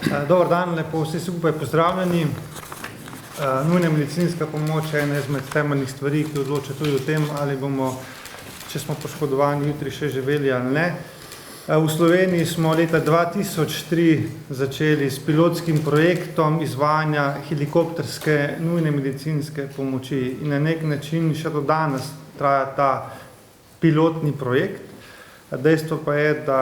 Dobar dan, lepo vsi skupaj pozdravljeni. Nujna medicinska pomoč je ena izmed temeljnih stvari, ki odloča tudi o tem, ali bomo, če smo poškodovani, jutri še živeli ali ne. V Sloveniji smo leta 2003 začeli s pilotskim projektom izvajanja helikopterske nujne medicinske pomoči in na nek način še do danes traja ta pilotni projekt. Dejstvo pa je, da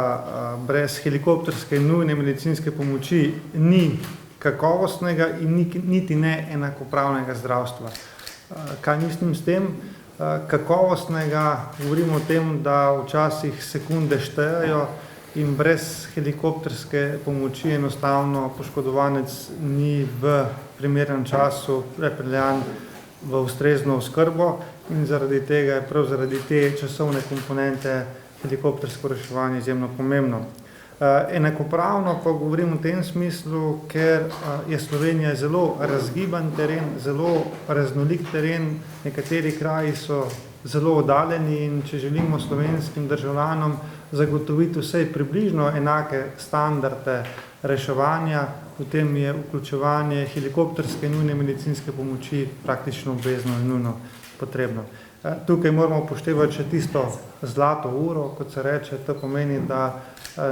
brez helikopterske nujne medicinske pomoči ni kakovostnega in niti ne enakopravnega zdravstva. Kaj mislim s tem? Kakovostnega govorimo o tem, da včasih sekunde štejejo in brez helikopterske pomoči enostavno poškodovanec ni v primernem času prepeljan v ustrezno oskrbo in zaradi tega je prav zaradi te časovne komponente helikoptersko reševanje izjemno pomembno. Enakopravno pa govorim v tem smislu, ker je Slovenija zelo razgiban teren, zelo raznolik teren, nekateri kraji so zelo oddaljeni in če želimo slovenskim državljanom zagotoviti vsaj približno enake standarde reševanja, potem je vključevanje helikopterske nujne medicinske pomoči praktično obvezno in nujno potrebno. Tukaj moramo upoštevati še tisto zlato uro, kot se reče, to pomeni, da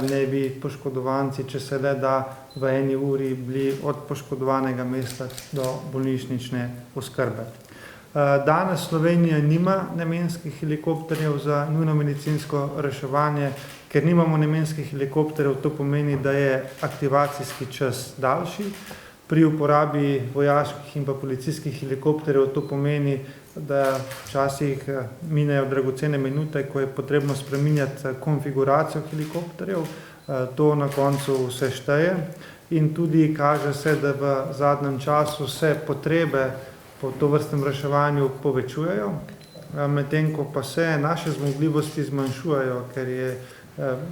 ne bi poškodovanci, če se le da, v eni uri bili od poškodovanega mesta do bolnišnične oskrbe. Danes Slovenija nima namenskih helikopterjev za nujno medicinsko reševanje. Ker nimamo namenskih helikopterjev, to pomeni, da je aktivacijski čas daljši. Pri uporabi vojaških in pa policijskih helikopterjev to pomeni, da včasih minejo dragocene minute, ko je potrebno spreminjati konfiguracijo helikopterjev. To na koncu vse šteje in tudi kaže se, da v zadnjem času se potrebe po tovrstnem reševanju povečujejo, medtem ko pa se naše zmogljivosti zmanjšujejo, ker je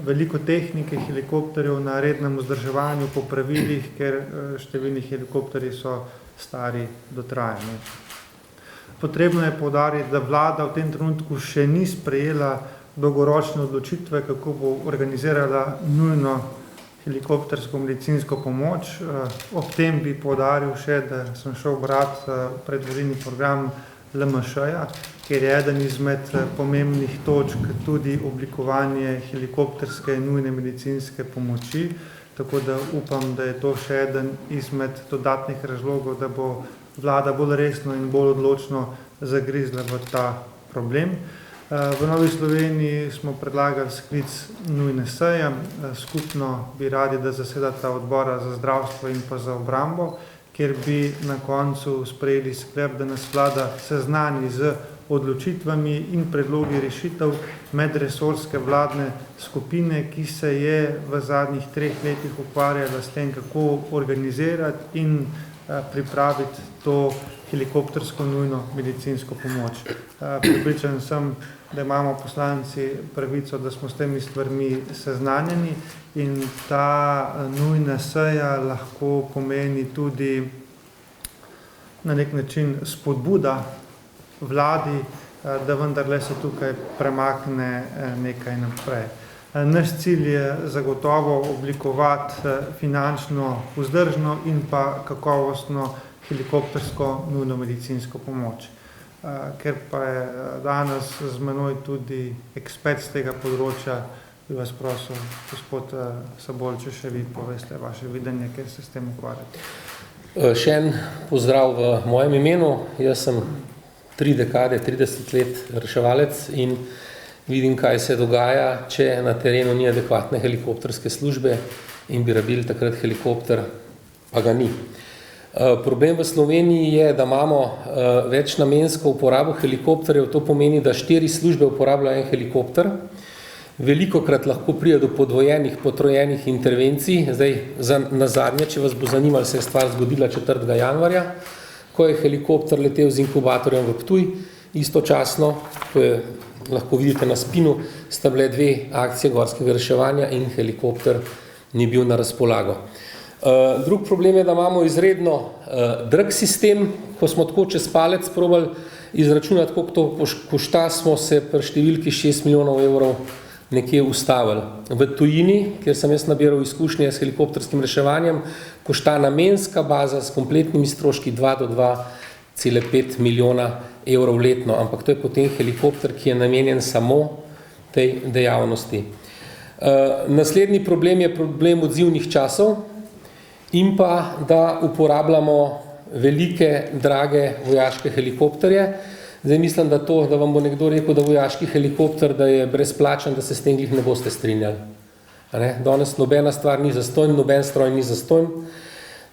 veliko tehnike helikopterjev na rednem vzdrževanju po pravilih, ker številni helikopterji so stari dotrajani. Potrebno je poudariti, da vlada v tem trenutku še ni sprejela dolgoročne odločitve, kako bo organizirala nujno helikoptersko medicinsko pomoč. Ob tem bi poudaril še, da sem šel brati predvolilni program LMŠ-ja, kjer je eden izmed pomembnih točk tudi oblikovanje helikopterske nujne medicinske pomoči, tako da upam, da je to še eden izmed dodatnih razlogov, da bo vlada bolj resno in bolj odločno zagrizla v ta problem. V Novi Sloveniji smo predlagali sklic nujne seje, skupno bi radi, da zasedata odbora za zdravstvo in pa za obrambo, kjer bi na koncu sprejeli sklep, da nas vlada seznani z odločitvami in predlogi rešitev medresorske vladne skupine, ki se je v zadnjih 3 letih ukvarjala s tem, kako organizirati in pripraviti to helikoptersko nujno medicinsko pomoč. Prepričan sem, da imamo poslanci pravico, da smo s temi stvarmi seznanjeni in ta nujna seja lahko pomeni tudi na nek način spodbuda vladi, da vendarle se tukaj premakne nekaj naprej. Naš cilj je zagotovo oblikovati finančno vzdržno in pa kakovostno helikoptersko nujno medicinsko pomoč. Ker pa je danes z menoj tudi ekspert z tega področja, bi vas prosil, gospod Sabol, če še vi poveste vaše videnje, ker se s tem ukvarjate. Še en pozdrav v mojem imenu. Jaz sem 3 dekade, 30 let reševalec in vidim, kaj se dogaja, če na terenu ni adekvatne helikopterske službe in bi rabili takrat helikopter, pa ga ni. Problem v Sloveniji je, da imamo večnamensko uporabo helikopterjev, to pomeni, da 4 službe uporabljajo en helikopter. Velikokrat lahko pride do podvojenih, potrojenih intervencij. Zdaj, nazadnje, če vas bo zanimalo, se je stvar zgodila 4. januarja, ko je helikopter letel z inkubatorjem v Ptuj, istočasno, to je lahko vidite na spinu, sta bile 2 akcije gorskega reševanja in helikopter ni bil na razpolago. Drug problem je, da imamo izredno drag sistem. Ko smo tako čez palec probali izračunati, koliko to košta, smo se pri številki 6 milijonov evrov nekje ustavili. V tujini, kjer sem jaz nabiral izkušnje s helikopterskim reševanjem, košta namenska baza s kompletnimi stroški 2 do 2,5 milijona evrov letno, ampak to je potem helikopter, ki je namenjen samo tej dejavnosti. Naslednji problem je problem odzivnih časov in pa, da uporabljamo velike, drage vojaške helikopterje. Zdaj mislim, da to, da vam bo nekdo rekel, da vojaški helikopter, da je brezplačen, da se s tem glih ne boste strinjali. Danes nobena stvar ni zastonj, noben stroj ni zastonj.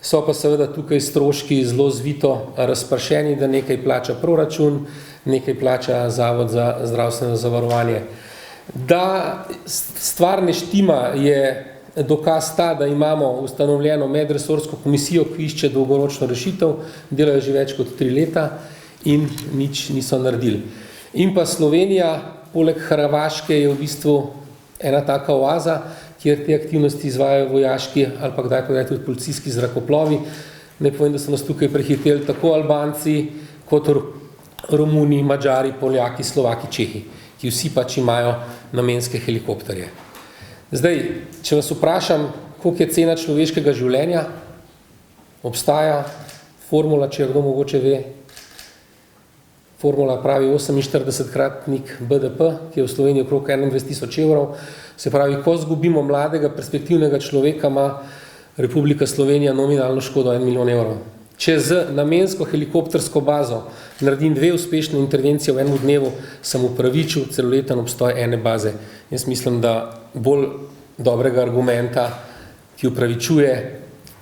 So pa seveda tukaj stroški zelo zvito razpršeni, da nekaj plača proračun, nekaj plača Zavod za zdravstveno zavarovanje. Da stvar ne štima, je dokaz ta, da imamo ustanovljeno medresorsko komisijo, ki išče dolgoročno rešitev, delajo že več kot 3 leta in nič niso naredili. In pa Slovenija, poleg Hrvaške, je v bistvu ena taka oaza, kjer te aktivnosti izvajajo vojaški ali pa kdaj tudi policijski zrakoplovi. Ne povem, da so nas tukaj prehiteli tako Albanci, kot Romuni, Madžari, Poljaki, Slovaki, Čehi, ki vsi pač imajo namenske helikopterje. Zdaj, če vas vprašam, koliko je cena človeškega življenja, obstaja formula, če kdo mogoče ve, formula pravi 48-kratnik BDP, ki je v Sloveniji okrog 21.000 evrov. Se pravi, ko zgubimo mladega, perspektivnega človeka, ima Republika Slovenija nominalno škodo 1 milijon evrov. Če z namensko helikoptersko bazo naredim 2 uspešne intervencije v enem dnevu, sem upravičil celoleten obstoj ene baze. Jaz mislim, da bolj dobrega argumenta, ki upravičuje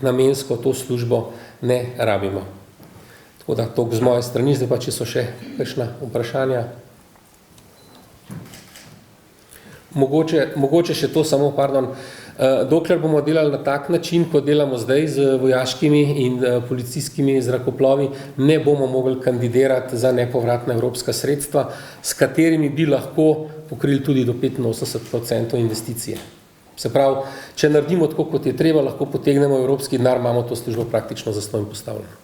namensko to službo, ne rabimo. Tako da toliko z moje strani, zdaj pa, če so še kakšna vprašanja. Mogoče še to samo, dokler bomo delali na tak način, kot delamo zdaj z vojaškimi in policijskimi zrakoplovi, ne bomo mogli kandidirati za nepovratna evropska sredstva, s katerimi bi lahko pokrili tudi do 85% investicije. Se pravi, če naredimo tako, kot je treba, lahko potegnemo evropski denar, imamo to službo praktično zastonj postavljeno.